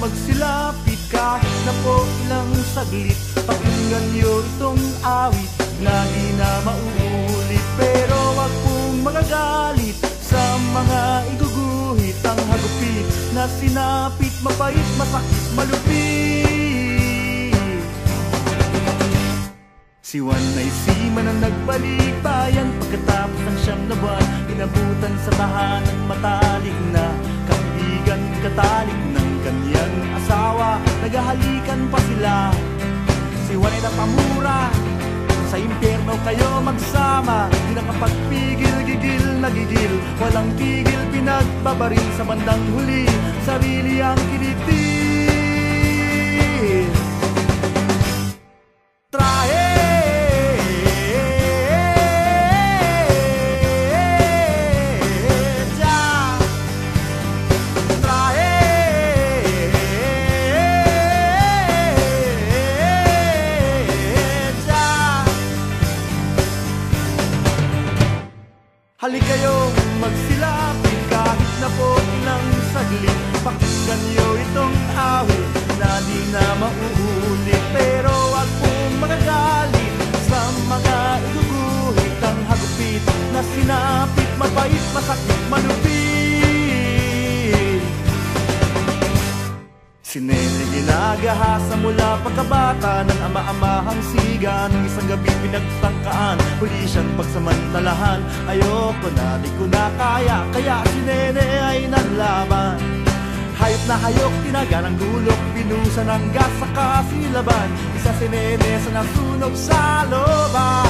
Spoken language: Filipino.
magsilapit kahit na po ilang saglit. Pakinggan niyo itong awit na di na mauulit. Pero wag pong magagalit sa mga iguguhit. Ang hagupit na sinapit, mapait, masakit, malupit. Si Juan ay sima na nagbalikbayan. Pagkatapos ng 9 na buwan, inabutan sa tahanan matalik na kaibigan, katalik ng kanyang asawa. Naghahalikan pa sila. Si Juan ay napamura, sa impyerno kayo magsama. Di nakapagpigil, gigil, nagigil, walang tigil, pinagbabaril sa bandang huli. Sarili ang kinitil. Trahe halik kayong magsilapit kahit na po ilang saglit. Pakinggan niyo itong awit na di na mauulit. Pero wag pong magagalit sa mga iguguhit. Ang hagupit na sinapit, mapait, masakit, malupit. Si Nene ginagahasa mula pagkabata ng ama-amahang siga. Nung isang gabi pinagtangkaan, huli siyang pagsamantalahan. Ayoko na, di ko na kaya, kaya si Nene ay nanlaban. Hayop na hayok, tinaga ng gulok, binusa ng gas sa kasilaban. Isa si Nene sa nasunog sa loban.